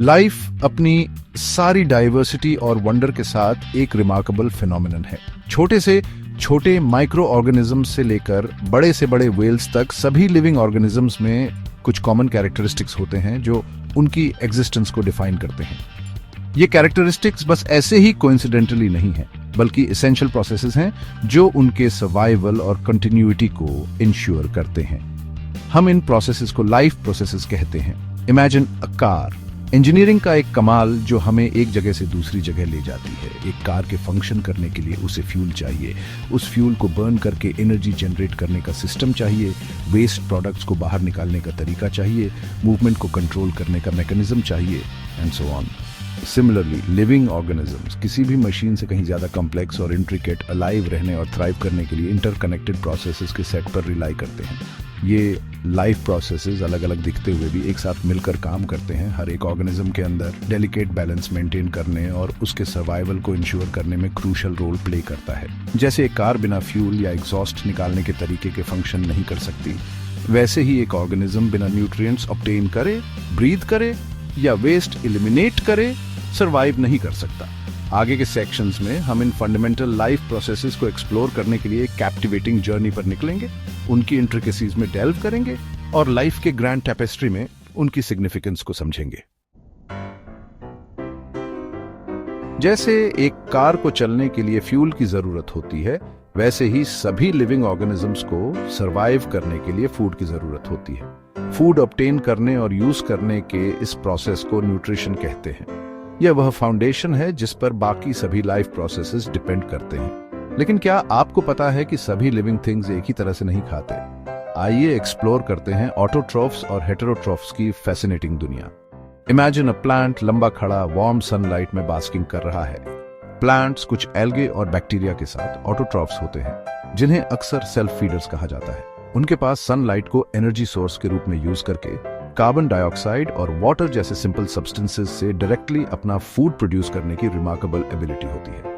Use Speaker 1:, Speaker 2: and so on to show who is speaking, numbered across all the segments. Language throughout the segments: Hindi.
Speaker 1: लाइफ अपनी सारी डाइवर्सिटी और वंडर के साथ एक रिमार्केबल फिनोमिनन है। छोटे से छोटे माइक्रो ऑर्गेनिजम्स से लेकर बड़े से बड़े वेल्स तक सभी लिविंग ऑर्गेनिजम्स में कुछ कॉमन कैरेक्टरिस्टिक्स होते हैं जो उनकी एग्जिस्टेंस को डिफाइन करते हैं। ये कैरेक्टरिस्टिक्स बस ऐसे ही कोइंसिडेंटली नहीं है, बल्कि एसेंशियल प्रोसेसेस हैं जो उनके सर्वाइवल और कंटिन्यूटी को इंश्योर करते हैं। हम इन प्रोसेसेस को लाइफ प्रोसेसेस कहते हैं। Imagine a car. इंजीनियरिंग का एक कमाल जो हमें एक जगह से दूसरी जगह ले जाती है। एक कार के फंक्शन करने के लिए उसे फ्यूल चाहिए, उस फ्यूल को बर्न करके एनर्जी जनरेट करने का सिस्टम चाहिए, वेस्ट प्रोडक्ट्स को बाहर निकालने का तरीका चाहिए, मूवमेंट को कंट्रोल करने का मैकेनिज्म चाहिए, and so on. Similarly living organisms किसी भी मशीन से कहीं ज्यादा कॉम्प्लेक्स और इंट्रिकेट अलाइव रहने और थ्राइव करने के लिए इंटरकनेक्टेड प्रोसेसेस के सेट पर रिलाई करते हैं। ये लाइफ प्रोसेसेस अलग अलग दिखते हुए भी एक साथ मिलकर काम करते हैं। हर एक ऑर्गेनिज्म के अंदर डेलिकेट बैलेंस मेंटेन करने और उसके सर्वाइवल को इंश्योर करने में क्रूशल रोल प्ले करता है। जैसे एक कार बिना फ्यूल या एग्जॉस्ट निकालने के तरीके के फंक्शन नहीं कर सकती, वैसे ही एक ऑर्गेनिज्म बिना न्यूट्रिएंट्स ऑब्टेन करे, ब्रीथ करे या वेस्ट एलिमिनेट करे सर्वाइव नहीं कर सकता। आगे के सेक्शंस में हम इन फंडामेंटल लाइफ प्रोसेसेस को एक्सप्लोर करने के लिए एक कैप्टिवेटिंग जर्नी पर निकलेंगे, उनकी इंट्रिकेसीज में डेल्व करेंगे और लाइफ के ग्रैंड टैपेस्ट्री में उनकी सिग्निफिकेंस को समझेंगे। जैसे एक कार को चलने के लिए फ्यूल की जरूरत होती है, वैसे ही सभी लिविंग ऑर्गेनिजम्स को सरवाइव करने के लिए फूड की जरूरत होती है। फूड ऑब्टेन करने और यूज करने के इस प्रोसेस को न्यूट्रिशन कहते हैं। यह वह फाउंडेशन है जिस पर बाकी सभी लाइफ प्रोसेसेस डिपेंड करते हैं। लेकिन क्या आपको पता है कि सभी लिविंग थिंग्स एक ही तरह से नहीं खाते? आइए एक्सप्लोर करते हैं ऑटोट्रॉफ्स और हेटेरोट्रॉफ्स की फैसिनेटिंग दुनिया। इमेजिन अ प्लांट लंबा खड़ा वार्म सनलाइट में बास्किंग कर रहा है। प्लांट्स कुछ एल्गे और बैक्टीरिया के साथ ऑटोट्रॉफ्स होते हैं, जिन्हें अक्सर सेल्फ फीडर्स कहा जाता है। उनके पास सनलाइट को एनर्जी सोर्स के रूप में यूज करके कार्बन डाइऑक्साइड और वाटर जैसे सिंपल सब्सटेंसेस से डायरेक्टली अपना फूड प्रोड्यूस करने की रिमार्केबल एबिलिटी होती है।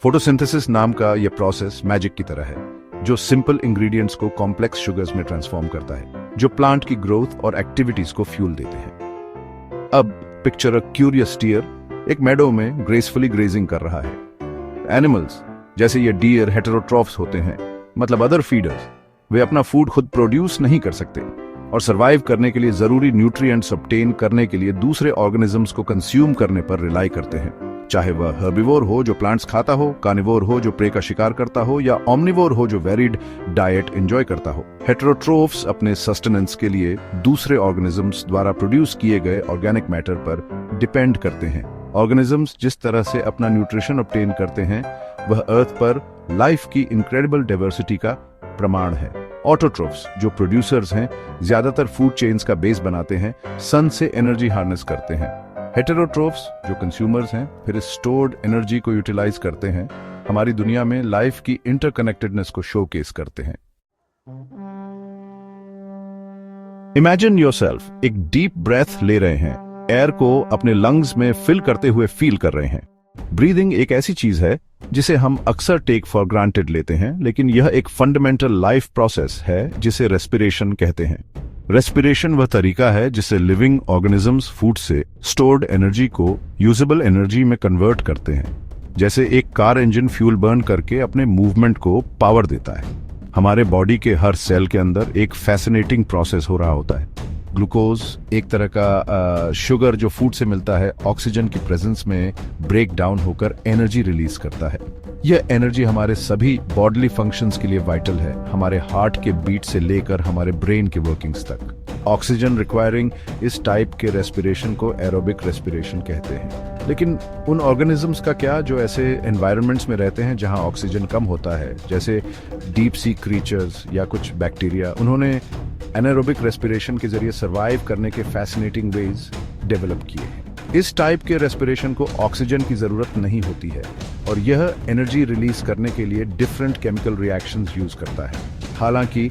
Speaker 1: फोटोसिंथेसिस नाम का यह प्रोसेस मैजिक की तरह है, जो सिंपल इंग्रेडिएंट्स को कॉम्प्लेक्स शुगर्स में ट्रांसफॉर्म करता है, जो प्लांट की ग्रोथ और एक्टिविटीज को फ्यूल देते हैं। अब पिक्चर अ क्यूरियस डियर एक मेडो में ग्रेसफुली ग्रेजिंग कर रहा है। एनिमल्स जैसे ये डियर हेटेरोट्रॉफ्स होते हैं, मतलब अदर फीडर्स, वे अपना फूड खुद प्रोड्यूस नहीं कर सकते और सरवाइव करने के लिए जरूरी न्यूट्रिएंट्स ऑब्टेन करने के लिए दूसरे ऑर्गेनिजम्स को कंज्यूम करने पर रिलाई करते हैं। चाहे वह हर्बिवोर हो जो प्लांट्स खाता हो, कार्निवोर हो जो प्रे का शिकार करता हो, या ओमनिवोर हो जो वेरिड डाइट एंजॉय करता हो। हेटेरोट्रोफ्स अपने सस्टेनेंस के लिए दूसरे ऑर्गेनिजम्स द्वारा प्रोड्यूस किए गए ऑर्गेनिक मैटर पर डिपेंड करते हैं। ऑर्गेनिजम्स जिस तरह से अपना न्यूट्रिशन ऑब्टेन करते हैं, वह अर्थ पर लाइफ की इनक्रेडिबल डाइवर्सिटी का प्रमाण है। ऑटोट्रोफ्स जो प्रोड्यूसर्स हैं, ज्यादातर फूड चेन्स का बेस बनाते हैं, सन से एनर्जी हार्नेस करते हैं। हेटेरोट्रोफ्स जो कंज्यूमर्स हैं, फिर इस स्टोर्ड एनर्जी को यूटिलाइज करते हैं, हमारी दुनिया में लाइफ की इंटरकनेक्टेडनेस को शोकेस करते हैं। इमेजिन योरसेल्फ एक डीप ब्रेथ ले रहे हैं, एयर को अपने लंग्स में फिल करते हुए फील कर रहे हैं। ब्रीदिंग एक ऐसी चीज है जिसे हम अक्सर टेक फॉर ग्रांटेड लेते हैं, लेकिन यह एक फंडामेंटल लाइफ प्रोसेस है जिसे रेस्पिरेशन कहते हैं। रेस्पिरेशन वह तरीका है जिससे लिविंग ऑर्गेनिजम्स फूड से स्टोर्ड एनर्जी को यूजेबल एनर्जी में कन्वर्ट करते हैं। जैसे एक कार इंजन फ्यूल बर्न करके अपने मूवमेंट को पावर देता है, हमारे बॉडी के हर सेल के अंदर एक फैसिनेटिंग प्रोसेस हो रहा होता है। ग्लूकोज एक तरह का शुगर जो फूड से मिलता है, ऑक्सीजन की प्रेजेंस में ब्रेक डाउन होकर एनर्जी रिलीज करता है। यह एनर्जी हमारे सभी बॉडली फंक्शंस के लिए वाइटल है, हमारे हार्ट के बीट से लेकर हमारे ब्रेन के वर्किंग्स तक। ऑक्सीजन रिक्वायरिंग इस टाइप के रेस्पिरेशन को एरोबिक रेस्पिरेशन कहते हैं। लेकिन उन ऑर्गेनिजम्स का क्या जो ऐसे एनवायरनमेंट्स में रहते हैं जहां ऑक्सीजन कम होता है, जैसे डीप सी क्रीचर्स या कुछ बैक्टीरिया, उन्होंने एनारोबिक रेस्पिरेशन के जरिए सर्वाइव करने के फैसिनेटिंग वेज डेवलप किए हैं। इस टाइप के रेस्पिरेशन को ऑक्सीजन की जरूरत नहीं होती है और यह एनर्जी रिलीज करने के लिए डिफरेंट केमिकल रिएक्शंस यूज करता है, हालांकि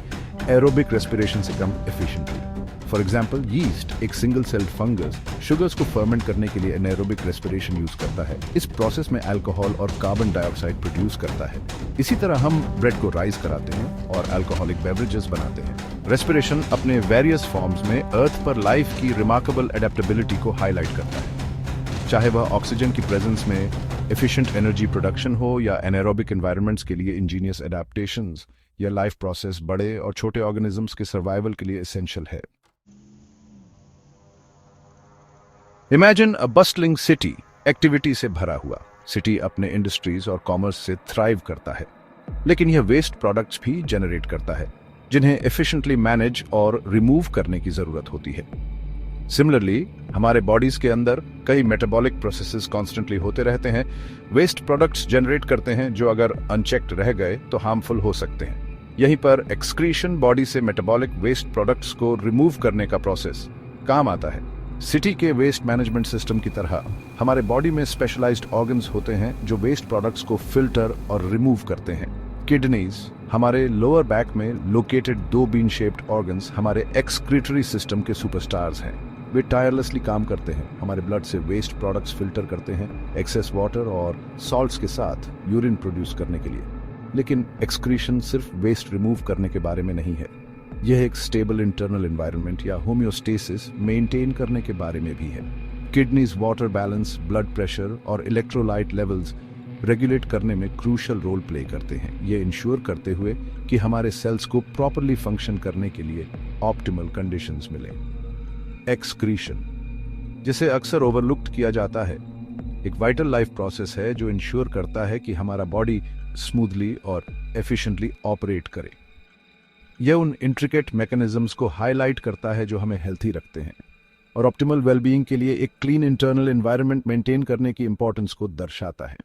Speaker 1: एरोबिक रेस्पिरेशन से कम एफिशिएंटली। फॉर एग्जाम्पल, यीस्ट एक सिंगल सेल फंगस शुगर्स को फर्मेंट करने के लिए एनारोबिक रेस्पिरेशन यूज करता है। इस प्रोसेस में अल्कोहल और कार्बन डाइऑक्साइड प्रोड्यूस करता है। इसी तरह हम ब्रेड को राइज कराते हैं और अल्कोहलिक बेवरेजेस बनाते हैं। रेस्पिरेशन अपने वेरियस फॉर्म्स में अर्थ पर लाइफ की रिमार्केबल एडेप्टेबिलिटी को हाईलाइट करता है। चाहे वह ऑक्सीजन की प्रेजेंस में एफिशिएंट एनर्जी प्रोडक्शन हो या एनारोबिक एनवायरनमेंट्स के लिए इंजीनियस एडेप्टेशंस, यह लाइफ प्रोसेस बड़े और छोटे ऑर्गेनिजम्स के सर्वाइवल के लिए एसेंशियल है। Imagine a bustling city, activity से भरा हुआ। सिटी अपने इंडस्ट्रीज और कॉमर्स से थ्राइव करता है, लेकिन यह वेस्ट प्रोडक्ट्स भी जनरेट करता है जिन्हें एफिशिएंटली मैनेज और रिमूव करने की जरूरत होती है। सिमिलरली हमारे बॉडीज के अंदर कई मेटाबॉलिक प्रोसेसेस कॉन्स्टेंटली होते रहते हैं। वेस्ट प्रोडक्ट्स जनरेट करते हैं जो अगर अनचेक्ड रह गए तो हार्मफुल हो सकते हैं। यहीं पर एक्सक्रीशन बॉडी से मेटाबॉलिक वेस्ट प्रोडक्ट्स को रिमूव करने का प्रोसेस काम आता है। सिटी के वेस्ट मैनेजमेंट सिस्टम की तरह हमारे बॉडी में स्पेशलाइज्ड ऑर्गन्स होते हैं जो वेस्ट प्रोडक्ट्स को फिल्टर और रिमूव करते हैं। किडनीज, हमारे लोअर बैक में लोकेटेड दो बीन शेप्ड ऑर्गन्स, हमारे एक्सक्रीटरी सिस्टम के सुपरस्टार्स हैं। वे टायरलेसली काम करते हैं, हमारे ब्लड से वेस्ट प्रोडक्ट्स फिल्टर करते हैं, एक्सेस वाटर और सॉल्ट्स के साथ यूरिन प्रोड्यूस करने के लिए। लेकिन एक्सक्रीशन सिर्फ वेस्ट रिमूव करने के बारे में नहीं है, यह एक स्टेबल इंटरनल एनवायरनमेंट या होम्योस्टेसिस मेंटेन करने के बारे में भी है। Kidneys water balance, blood pressure और इलेक्ट्रोलाइट लेवल्स रेगुलेट करने में क्रूशियल रोल प्ले करते हैं, ये इंश्योर करते हुए कि हमारे सेल्स को प्रॉपरली फंक्शन करने के लिए ऑप्टिमल कंडीशंस मिले। एक्सक्रीशन, जिसे अक्सर ओवरलुक्ड किया जाता है, एक वाइटल लाइफ प्रोसेस है जो इंश्योर करता है कि हमारा बॉडी स्मूथली और एफिशिएंटली ऑपरेट करे। यह उन इंट्रिकेट मैकेनिज्म्स को हाईलाइट करता है जो हमें हेल्थी रखते हैं और ऑप्टिमल वेलबीइंग के लिए एक क्लीन इंटरनल एनवायरनमेंट मेंटेन करने की इंपॉर्टेंस को दर्शाता है।